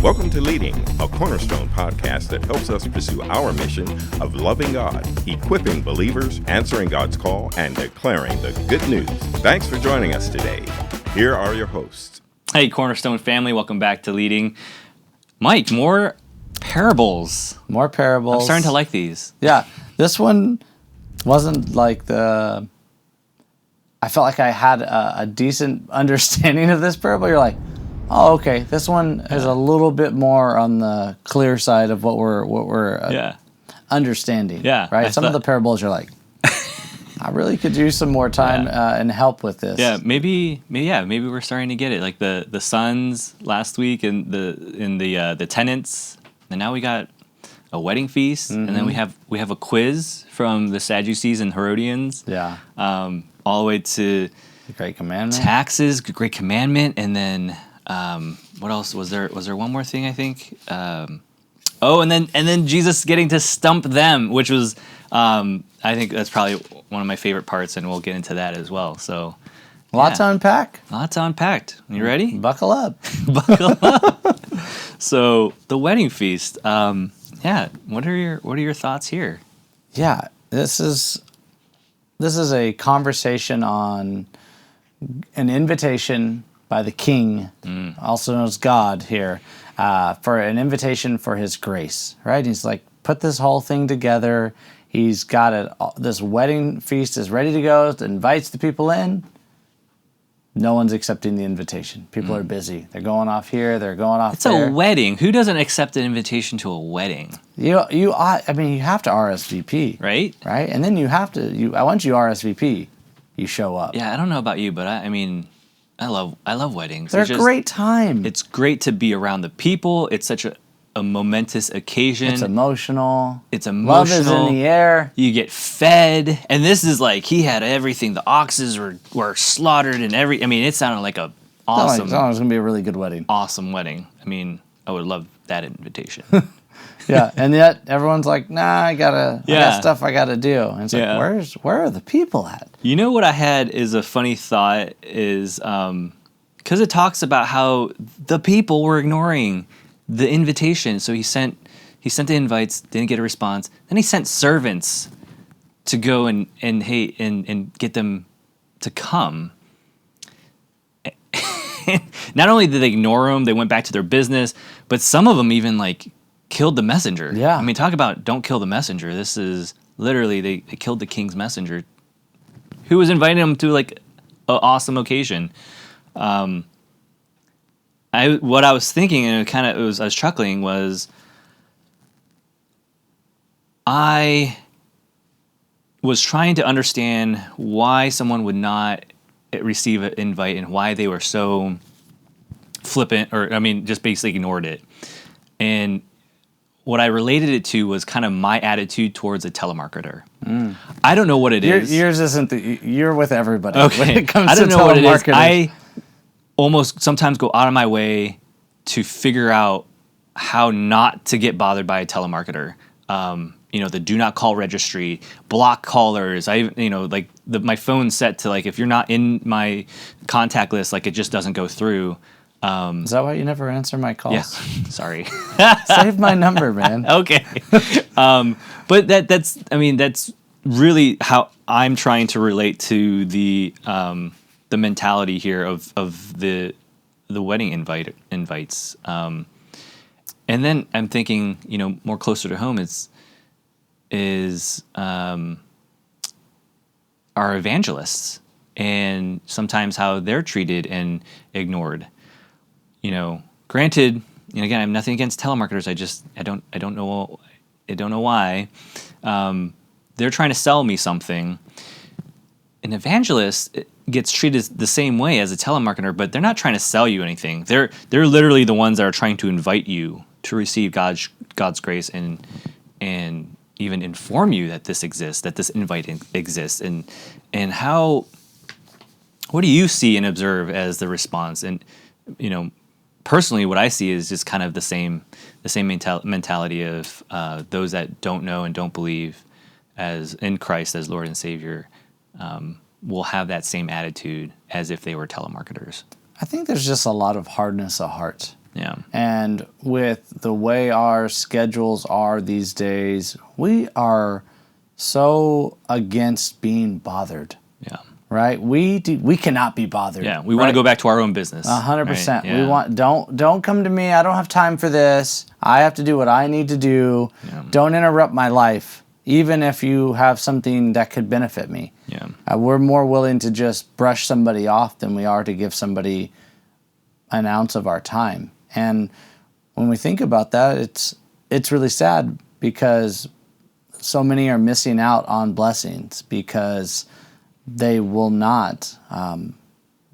Welcome to Leading, a Cornerstone podcast that helps us pursue our mission of loving God, equipping believers, answering God's call, and declaring the good news. Thanks for joining us today. Here are your hosts. Hey, Cornerstone family, welcome back to Leading. Mike, more parables. More parables. I'm starting to like these. Yeah, this one wasn't like the... I felt like I had a decent understanding of this parable. You're like, oh, okay, this one is a little bit more on the clear side of what we're understanding. Yeah, right. Some of the parables you're like, I really could use some more time and help with this. Yeah, maybe we're starting to get it. Like the sons last week and the tenants, and now we got a wedding feast, and then we have a quiz from the Sadducees and Herodians. Yeah. All the way to The Great Commandment. Taxes, Great Commandment, and then what else was there? Was there one more thing? I think. And then Jesus getting to stump them, which was I think that's probably one of my favorite parts, and we'll get into that as well. So Lots to unpack. Lots unpacked. You ready? Buckle up. Buckle up. So the wedding feast. What are your thoughts here? Yeah, this is a conversation on an invitation by the king, also known as God here, for an invitation for his grace, right? He's like, put this whole thing together. He's got it. This wedding feast is ready to go. Invites the people in. No one's accepting the invitation. People are busy. They're going off here. They're going off there. It's a wedding. Who doesn't accept an invitation to a wedding? You have to RSVP, right? Right, and then you have to. Once you RSVP, you show up. Yeah, I don't know about you, but I love weddings. They're a great time. It's great to be around the people. It's such a momentous occasion. It's emotional. Love is in the air. You get fed, and this is like he had everything. The oxes were slaughtered, and it sounded like a awesome. It was gonna be a really good wedding. Awesome wedding. I would love that invitation. Yeah, and yet everyone's like, nah, I got stuff I gotta do. And it's like, where are the people at? You know what I had is a funny thought is because it talks about how the people were ignoring the invitation. So he sent the invites, didn't get a response. Then he sent servants to go and get them to come. Not only did they ignore him, they went back to their business, but some of them even killed the messenger. Yeah. Talk about don't kill the messenger. This is literally they killed the king's messenger who was inviting them to an awesome occasion. What I was thinking, and I was chuckling, was I was trying to understand why someone would not receive an invite and why they were so flippant, or just basically ignored it. And what I related it to was kind of my attitude towards a telemarketer. I don't know what it is. Yours isn't you're with everybody when it comes I don't to know what it is. telemarketing. I almost sometimes go out of my way to figure out how not to get bothered by a telemarketer. The do not call registry, block callers. My phone's set to if you're not in my contact list, it just doesn't go through. Is that why you never answer my calls? Yeah, sorry. Save my number, man. Okay. But that's really how I'm trying to relate to the mentality here of the wedding invites. And then I'm thinking, more closer to home is our evangelists, and sometimes how they're treated and ignored. Granted, again, I have nothing against telemarketers. I don't know why. They're trying to sell me something. An evangelist gets treated the same way as a telemarketer, but they're not trying to sell you anything. They're literally the ones that are trying to invite you to receive God's grace and even inform you that this exists, that this invite exists, and how. What do you see and observe as the response? And personally, what I see is just kind of the same mentality of those that don't know and don't believe as in Christ as Lord and Savior will have that same attitude as if they were telemarketers. I think there's just a lot of hardness of heart Yeah. And with the way our schedules are these days, we are so against being bothered, Yeah. right? We cannot be bothered. Yeah. We want to go back to our own business. 100%. Right? Yeah. We want don't come to me. I don't have time for this. I have to do what I need to do. Yeah. Don't interrupt my life, even if you have something that could benefit me. Yeah. We're more willing to just brush somebody off than we are to give somebody an ounce of our time. And when we think about that, it's really sad because so many are missing out on blessings because they will not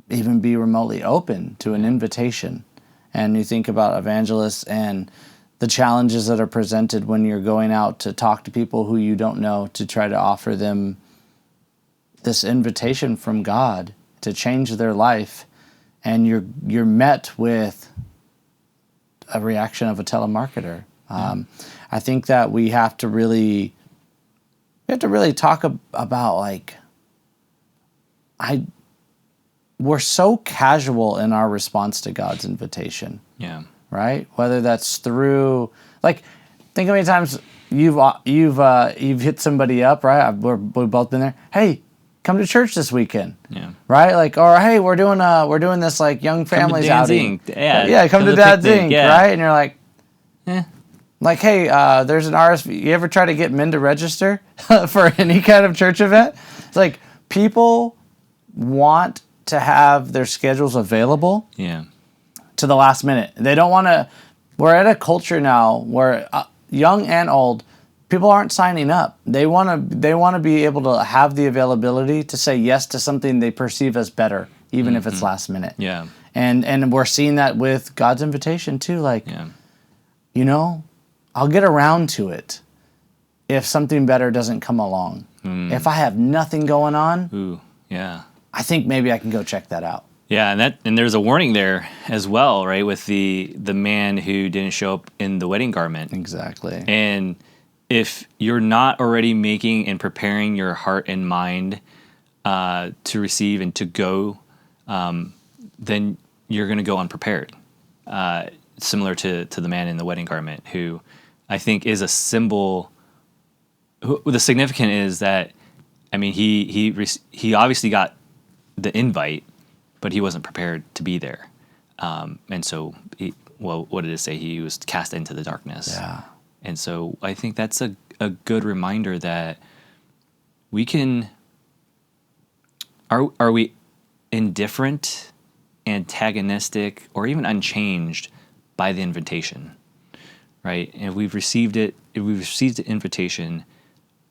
even be remotely open to an invitation. And you think about evangelists and the challenges that are presented when you're going out to talk to people who you don't know to try to offer them this invitation from God to change their life, and you're met with a reaction of a telemarketer. I think that we have to really talk about like we're so casual in our response to God's invitation. Yeah. Right? Whether that's through, like, think how many times you've hit somebody up, right? We've both been there. Hey, come to church this weekend. Yeah. Right? Like, or hey, we're doing this like young families outing. Yeah. Come to Dad's picnic. Inc. Yeah. Right? And you're like, Eh. like, hey, there's an RSV. You ever try to get men to register for any kind of church event? It's like people want to have their schedules available. Yeah. To the last minute. They don't want to. We're at a culture now where young and old people aren't signing up. They want to be able to have the availability to say yes to something they perceive as better, even if it's last minute. Yeah. And we're seeing that with God's invitation too. Like, Yeah. I'll get around to it if something better doesn't come along. If I have nothing going on, Ooh. Yeah. I think maybe I can go check that out. Yeah, and there's a warning there as well, right? With the man who didn't show up in the wedding garment. Exactly. And if you're not already making and preparing your heart and mind to receive and to go, then you're going to go unprepared. Similar to the man in the wedding garment, who I think is a symbol. The significant is that, I mean, he obviously got the invite, but he wasn't prepared to be there. And so, what did it say? He was cast into the darkness. Yeah. And so I think that's a good reminder that we can, are we indifferent, antagonistic, or even unchanged by the invitation, right? And if we've received the invitation,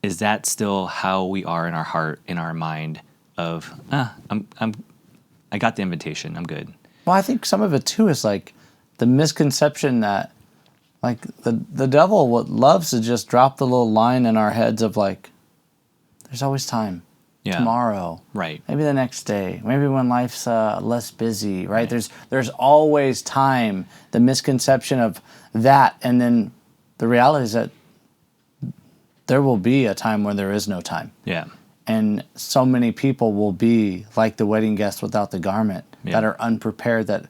is that still how we are in our heart, in our mind of, I got the invitation, I'm good. Well, I think some of it too is like the misconception that like the devil loves to just drop the little line in our heads of like, there's always time. Yeah. Tomorrow. Right. Maybe the next day. Maybe when life's less busy, right? There's always time. The misconception of that, and then the reality is that there will be a time when there is no time. Yeah. And so many people will be like the wedding guest without the garment, that are unprepared, that,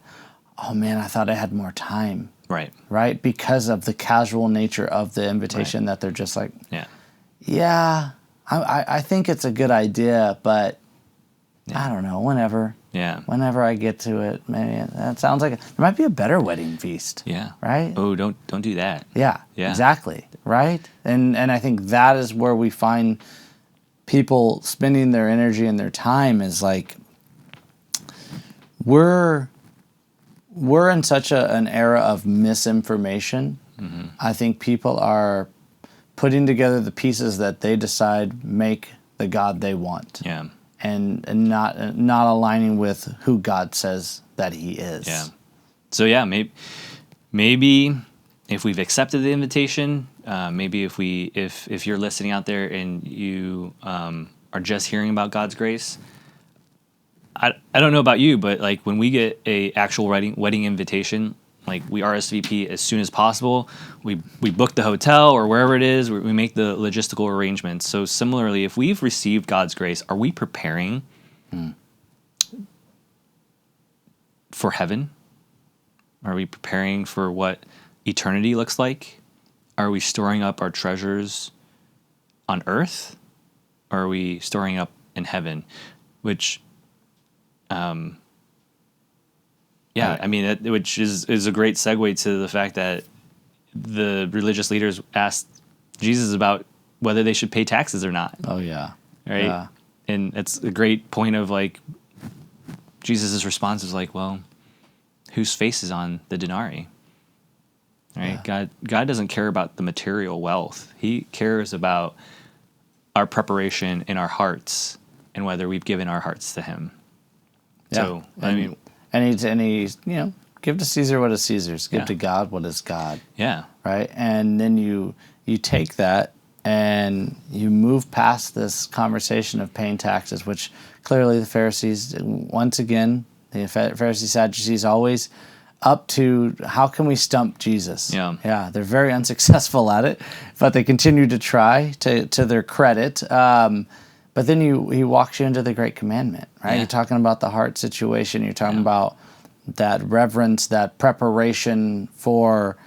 oh man, I thought I had more time. Right. Right? Because of the casual nature of the invitation, that they're just like, yeah, I think it's a good idea, but I don't know, whenever. Yeah. Whenever I get to it, maybe that sounds like there might be a better wedding feast. Yeah. Right? Oh, don't do that. Yeah. Yeah. Exactly. Right? And I think that is where we find people spending their energy and their time is like we're in such an era of misinformation. Mm-hmm. I think people are putting together the pieces that they decide make the God they want. Yeah. And not aligning with who God says that He is. Yeah. So yeah, maybe if we've accepted the invitation, maybe if you're listening out there and you are just hearing about God's grace, I don't know about you, but like when we get a actual wedding invitation, like we RSVP as soon as possible. We book the hotel or wherever it is. We make the logistical arrangements. So similarly, if we've received God's grace, are we preparing for heaven? Are we preparing for what eternity looks like? Are we storing up our treasures on earth? Or are we storing up in heaven? Which, which is a great segue to the fact that the religious leaders asked Jesus about whether they should pay taxes or not. Oh, yeah. Right? Yeah. And it's a great point of like, Jesus' response is like, well, whose face is on the denarii? Right? Yeah. God doesn't care about the material wealth. He cares about our preparation in our hearts and whether we've given our hearts to him. Yeah. So, and he's, give to Caesar what is Caesar's. Give to God what is God. Yeah. Right? And then you take that and you move past this conversation of paying taxes, which clearly the Pharisees, once again, the Pharisees, Sadducees, always up to how can we stump Jesus? Yeah, they're very unsuccessful at it, but they continue to try to their credit. But then he walks you into the great commandment, right? Yeah. You're talking about the heart situation. You're talking about that reverence, that preparation for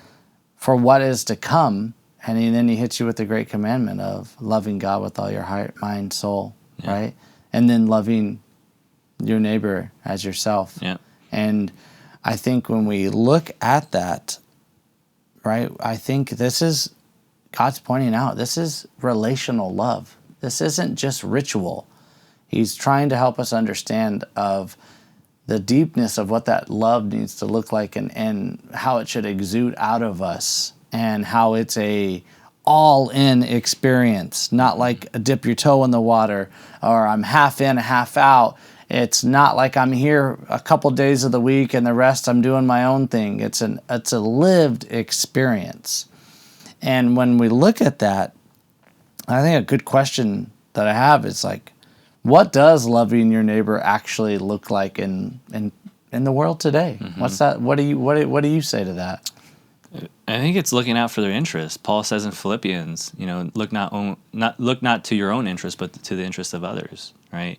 what is to come. And then he hits you with the great commandment of loving God with all your heart, mind, soul, right? And then loving your neighbor as yourself. Yeah. And I think when we look at that, right, I think this is, God's pointing out, this is relational love. This isn't just ritual. He's trying to help us understand of the deepness of what that love needs to look like and how it should exude out of us and how it's a all-in experience, not like a dip your toe in the water or I'm half in, half out. It's not like I'm here a couple days of the week and the rest I'm doing my own thing. It's a lived experience. And when we look at that, I think a good question that I have is like, what does loving your neighbor actually look like in the world today? Mm-hmm. What's that? What do you say to that? I think it's looking out for their interests. Paul says in Philippians, look not to your own interest, but to the interest of others. Right?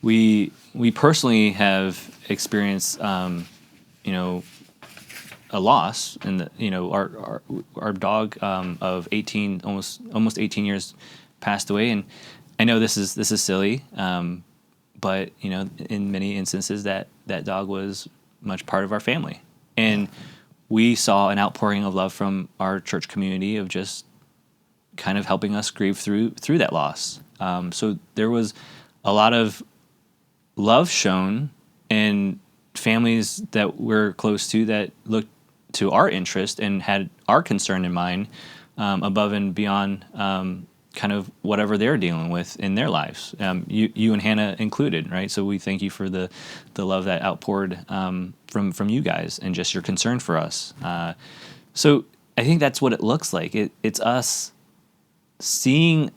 We personally have experienced, a loss, and our dog of 18, almost 18 years, passed away, and I know this is silly, but in many instances that dog was much part of our family, and we saw an outpouring of love from our church community of just kind of helping us grieve through that loss. So there was a lot of love shown in families that we're close to that looked to our interest and had our concern in mind, above and beyond kind of whatever they're dealing with in their lives. You and Hannah included, right? So we thank you for the love that outpoured from you guys and just your concern for us. So I think that's what it looks like. It's us seeing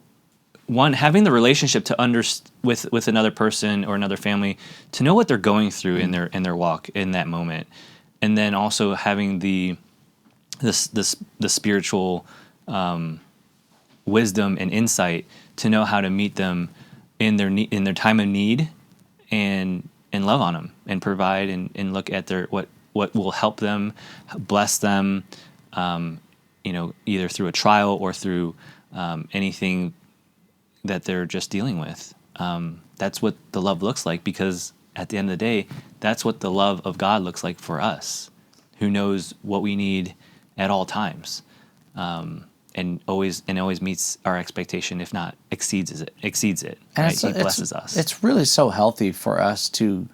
having the relationship to with another person or another family, to know what they're going through in their walk in that moment, and then also having the spiritual wisdom and insight to know how to meet them in their time of need, and love on them and provide and look at what will help them, bless them, either through a trial or through anything that they're just dealing with. That's what the love looks like, because at the end of the day, that's what the love of God looks like for us, who knows what we need at all times, and always meets our expectation, if not exceeds it. Right? He blesses us. It's really so healthy for us to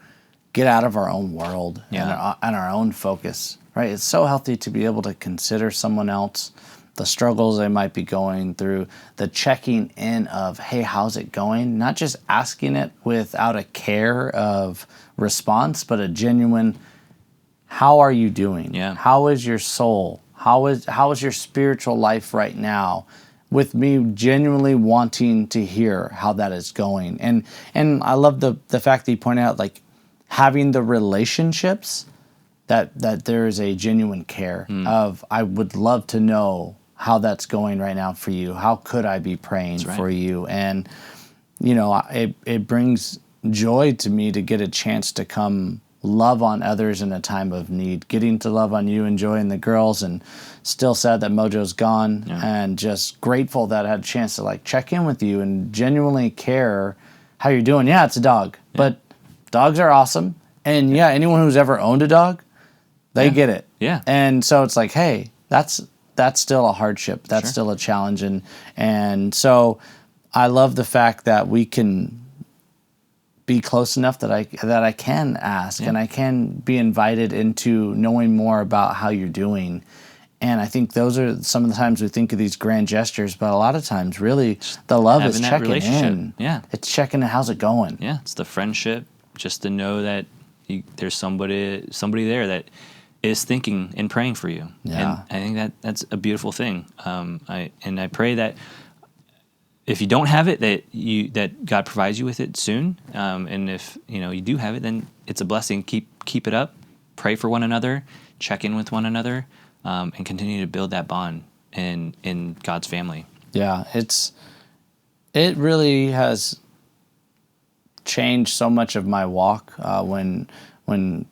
get out of our own world and our own focus. Right? It's so healthy to be able to consider someone else, the struggles they might be going through, the checking in of, hey, how's it going? Not just asking it without a care of response, but a genuine, how are you doing? Yeah. How is your soul? How is your spiritual life right now? With me genuinely wanting to hear how that is going. And I love the fact that you pointed out, like, having the relationships that there is a genuine care of, I would love to know how that's going right now for you. How could I be praying for you? And, it brings joy to me to get a chance to come love on others in a time of need, getting to love on you, enjoying the girls, and still sad that Mojo's gone, and just grateful that I had a chance to like check in with you and genuinely care how you're doing. Yeah, it's a dog, but dogs are awesome. And anyone who's ever owned a dog, they get it. Yeah. And so it's like, hey, that's still a hardship. That's still a challenge. And so I love the fact that we can be close enough that I can ask and I can be invited into knowing more about how you're doing. And I think those are some of the times we think of these grand gestures, but a lot of times really the love is checking in. Yeah. It's checking in, how's it going? Yeah, it's the friendship, just to know that there's somebody there that is thinking and praying for you. Yeah. And I think that's a beautiful thing. I pray that if you don't have it, that God provides you with it soon. And if you do have it, then it's a blessing. Keep it up. Pray for one another. Check in with one another, and continue to build that bond in God's family. Yeah, it really has changed so much of my walk when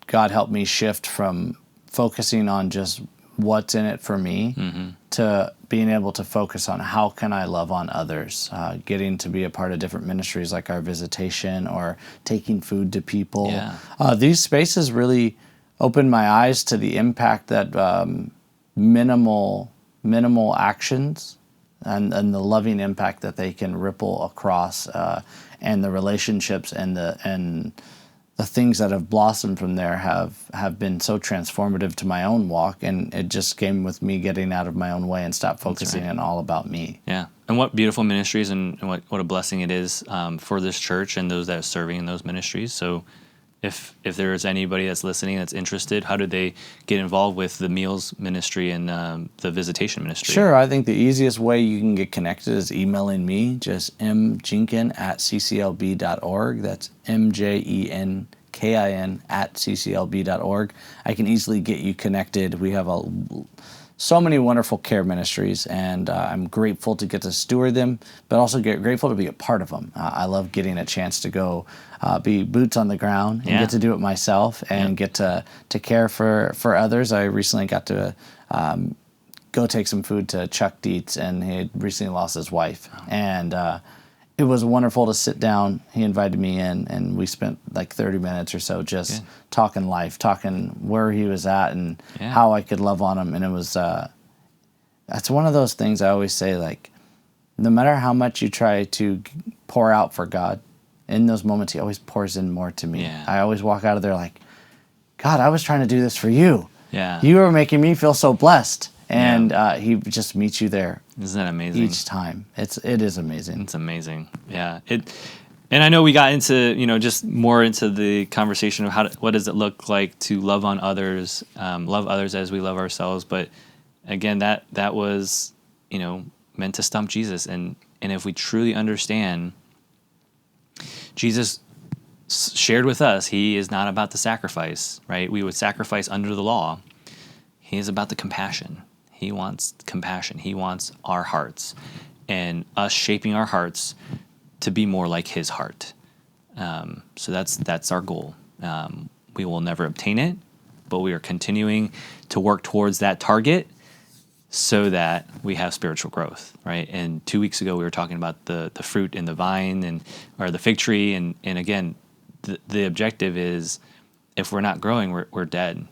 God helped me shift from focusing on just what's in it for me to being able to focus on how can I love on others, getting to be a part of different ministries like our visitation or taking food to people. Yeah. These spaces really opened my eyes to the impact that minimal actions and the loving impact that they can ripple across, and the relationships and the things that have blossomed from there have been so transformative to my own walk, and it just came with me getting out of my own way and stop focusing on all about me. Yeah, and what beautiful ministries, and what a blessing it is for this church and those that are serving in those ministries. So if there's anybody that's listening that's interested, how do they get involved with the meals ministry and the visitation ministry? Sure, I think the easiest way you can get connected is emailing me, just mjenkin@cclb.org. That's mjenkin@cclb.org. I can easily get you connected. We have so many wonderful care ministries, and I'm grateful to get to steward them, but also grateful to be a part of them. I love getting a chance to go be boots on the ground and get to do it myself and get to care for others. I recently got to go take some food to Chuck Dietz, and he had recently lost his wife. And it was wonderful to sit down. He invited me in, and we spent like 30 minutes or so just talking life, talking where he was at and how I could love on him. And it was, that's one of those things I always say, like, no matter how much you try to pour out for God, in those moments, he always pours in more to me. Yeah. I always walk out of there like, God, I was trying to do this for you. Yeah. You were making me feel so blessed. And he just meets you there. Isn't that amazing? Each time. It is amazing. It's amazing. Yeah. And I know we got into, just more into the conversation of what does it look like to love on others, love others as we love ourselves. But again, that was, meant to stump Jesus. And if we truly understand, Jesus shared with us, he is not about the sacrifice, right? We would sacrifice under the law. He is about the compassion. He wants compassion. He wants our hearts, and us shaping our hearts to be more like his heart. So that's our goal. We will never obtain it, but we are continuing to work towards that target so that we have spiritual growth, right? And 2 weeks ago we were talking about the fruit in the vine or the fig tree, and again, the objective is if we're not growing, we're dead.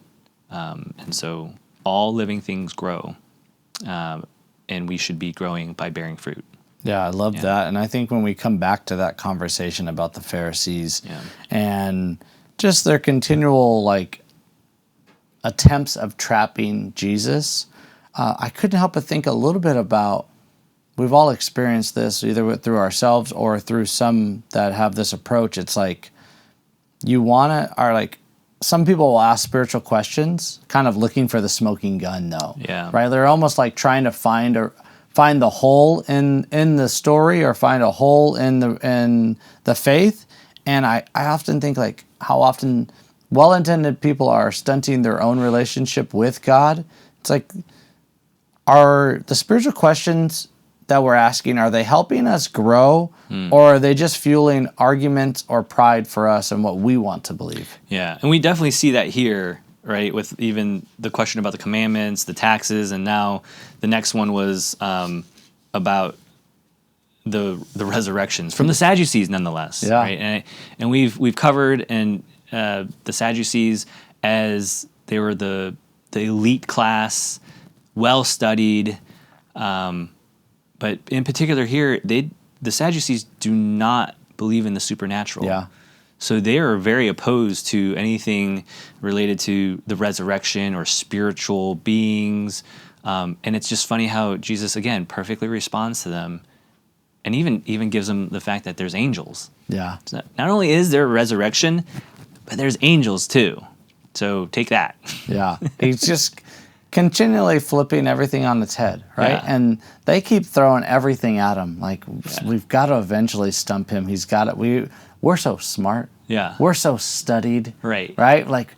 And so all living things grow, and we should be growing by bearing fruit. Yeah, I love that. And I think when we come back to that conversation about the Pharisees and just their continual attempts of trapping Jesus, I couldn't help but think a little bit about, we've all experienced this either through ourselves or through some that have this approach. It's like some people will ask spiritual questions, kind of looking for the smoking gun, though. Yeah. Right? They're almost like trying to find the hole in the story, or find a hole in the faith. And I often think, like, how often well-intended people are stunting their own relationship with God. It's like, are the spiritual questions that we're asking, are they helping us grow, or are they just fueling arguments or pride for us and what we want to believe? Yeah, and we definitely see that here, right? With even the question about the commandments, the taxes, and now the next one was about the resurrections from the Sadducees, nonetheless. Yeah. Right, and we've covered the Sadducees as they were the elite class, well studied. But in particular here, the Sadducees do not believe in the supernatural. Yeah. So they are very opposed to anything related to the resurrection or spiritual beings. And it's just funny how Jesus, again, perfectly responds to them and even gives them the fact that there's angels. Yeah. So not only is there a resurrection, but there's angels too. So take that. Yeah. He's just continually flipping everything on its head, right? Yeah. And they keep throwing everything at him. Like, we've got to eventually stump him. He's got it. We're so smart. Yeah. We're so studied. Right. Right? Like,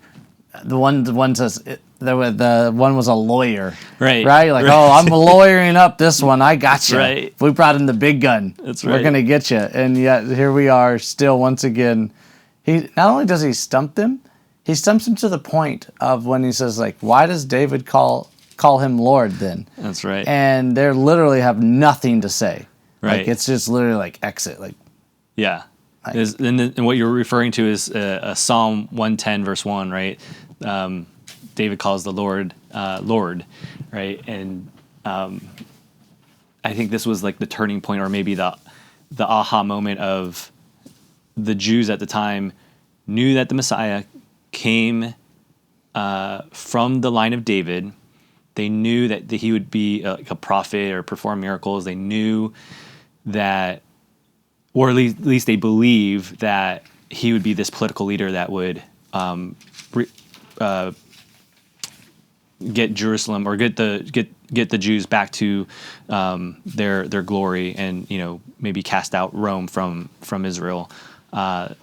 the one says, the one was a lawyer. Right. Right? Like, right. oh, I'm lawyering up this one. I got you. Right. We brought in the big gun. That's We're right. going to get you. And yet, here we are still, once again. He not only does he stump them, he stumps him to the point of when he says, like, why does David call him Lord then? That's right. And they literally have nothing to say. Right. Like, it's just literally like exit. Like, Yeah. Like- And what you're referring to is Psalm 110, verse 1, right? David calls the Lord, Lord, right? And I think this was like the turning point, or maybe the aha moment of the Jews at the time knew that the Messiah came from the line of David. They knew that he would be like a prophet or perform miracles. They knew that, or at least they believe that he would be this political leader that would get Jerusalem, or get the Jews back to their glory, and maybe cast out Rome from Israel. But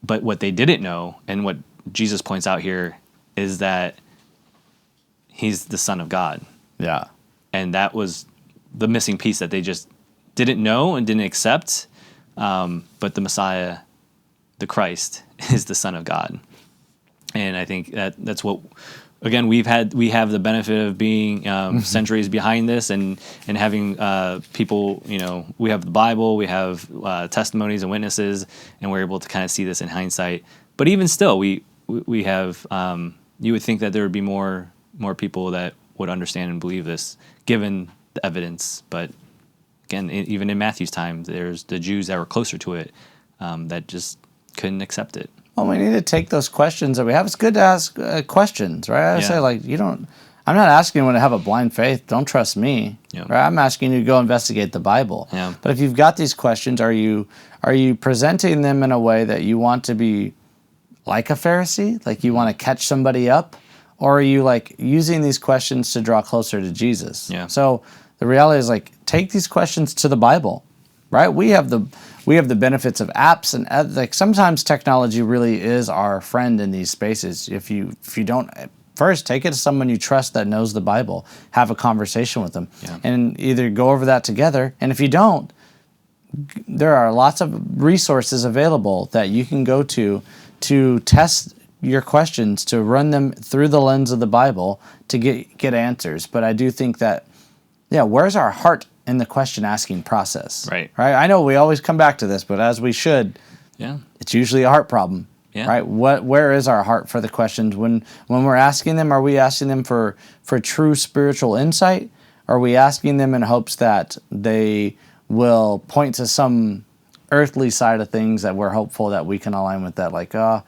what they didn't know, and what Jesus points out here, is that he's the Son of God. yeah. And that was the missing piece that they just didn't know and didn't accept. But the Messiah, the Christ, is the Son of God. And I think that's what, again, we have the benefit of being centuries behind this, and having people, we have the Bible, we have testimonies and witnesses, and we're able to kind of see this in hindsight. But even still, we have, you would think that there would be more people that would understand and believe this, given the evidence. But again, even in Matthew's time, there's the Jews that were closer to it that just couldn't accept it. Well, we need to take those questions that we have. It's good to ask questions, right? I say, like, I'm not asking anyone to have a blind faith. Don't trust me. Yeah. Right? I'm asking you to go investigate the Bible. Yeah. But if you've got these questions, are you presenting them in a way that you want to be like a Pharisee? Like, you want to catch somebody up? Or are you, like, using these questions to draw closer to Jesus? Yeah. So the reality is, like, take these questions to the Bible, right? We have the benefits of apps, and like, sometimes technology really is our friend in these spaces. If you don't, first take it to someone you trust that knows the Bible, have a conversation with them, and either go over that together. And if you don't, there are lots of resources available that you can go to test your questions, to run them through the lens of the Bible to get answers. But I do think that, where's our heart in the question asking process? Right. I know we always come back to this, but as we should, it's usually a heart problem. Yeah. Right? Where is our heart for the questions? When we're asking them, are we asking them for true spiritual insight? Are we asking them in hopes that they will point to some earthly side of things that we're hopeful that we can align with that? Like, I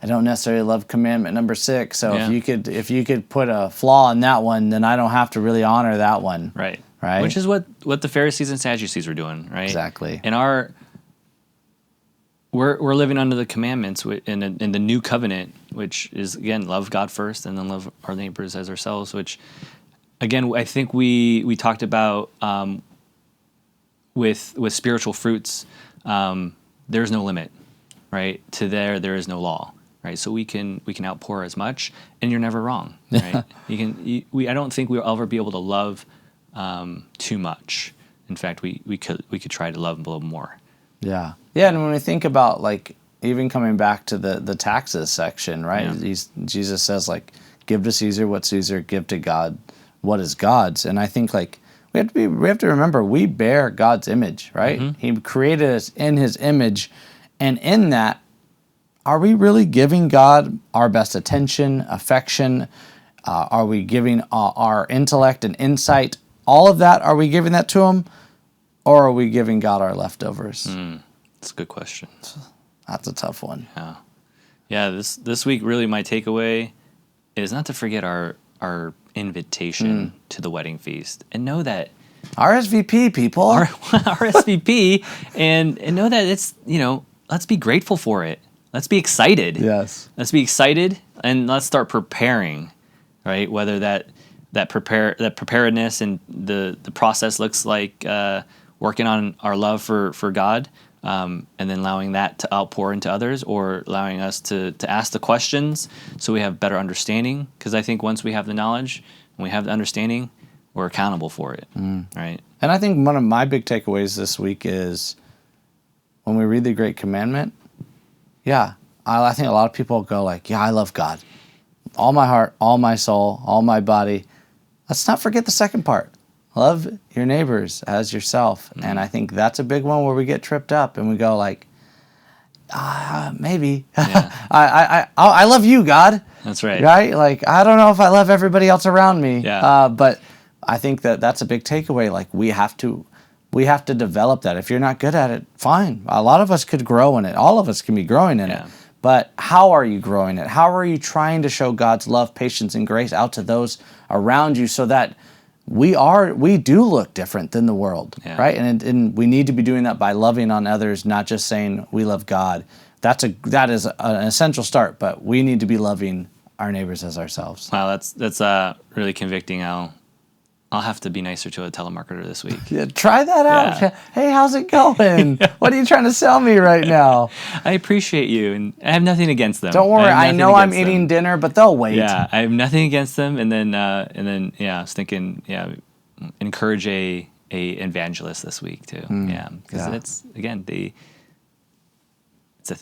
don't necessarily love commandment number 6, so if you could put a flaw in that one, then I don't have to really honor that one. Right. Right. Which is what the Pharisees and Sadducees were doing, right? Exactly. And we're living under the commandments in the new covenant, which is, again, love God first and then love our neighbors as ourselves, which, again, I think we talked about with spiritual fruits. There's no limit, right? To there is no law, right? So we can outpour as much, and you're never wrong, right? I don't think we'll ever be able to love too much. In fact, we could try to love them a little more. Yeah. Yeah, and when we think about, like, even coming back to the taxes section, right? Yeah. Jesus says, like, give to Caesar what Caesar, give to God what is God's. And I think, like, we have to remember we bear God's image, right? Mm-hmm. He created us in his image, and in that, are we really giving God our best attention, affection? Are we giving our intellect and insight? All of that, are we giving that to him? Or are we giving God our leftovers? That's a good question. That's a tough one. Yeah. Yeah, this week, really, my takeaway is not to forget our invitation to the wedding feast, and know that RSVP, people. RSVP, and know that it's, let's be grateful for it. Let's be excited. Yes. Let's be excited, and let's start preparing, right? Whether that preparedness and the process looks like working on our love for God, and then allowing that to outpour into others, or allowing us to ask the questions so we have better understanding. Because I think once we have the knowledge and we have the understanding, we're accountable for it, right? And I think one of my big takeaways this week is when we read the Great Commandment, I think a lot of people go like, I love God. All my heart, all my soul, all my body. Let's not forget the second part. Love your neighbors as yourself. And I think that's a big one where we get tripped up and we go like, maybe. Yeah. I love you, God. That's right. Right? Like, I don't know if I love everybody else around me. Yeah. But I think that's a big takeaway. Like, we have to develop that. If you're not good at it, fine. A lot of us could grow in it. All of us can be growing in it. But how are you growing it? How are you trying to show God's love, patience, and grace out to those around you so that we do look different than the world, right? And we need to be doing that by loving on others, not just saying we love God. That is an essential start, but we need to be loving our neighbors as ourselves. Wow, that's really convicting. I'll have to be nicer to a telemarketer this week. Yeah, try that out. Yeah. Hey, how's it going? What are you trying to sell me right now? I appreciate you, and I have nothing against them. Don't worry, I know I'm eating dinner, but they'll wait. Yeah, I have nothing against them. And then I was thinking, encourage a evangelist this week too. Because it's again it's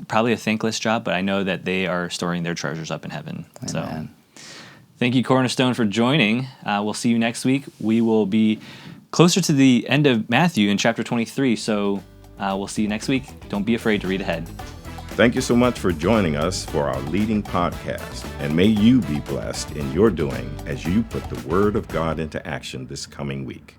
probably a thankless job, but I know that they are storing their treasures up in heaven. Amen. So. Thank you, Cornerstone, for joining. We'll see you next week. We will be closer to the end of Matthew in chapter 23, so we'll see you next week. Don't be afraid to read ahead. Thank you so much for joining us for our leading podcast, and may you be blessed in your doing as you put the Word of God into action this coming week.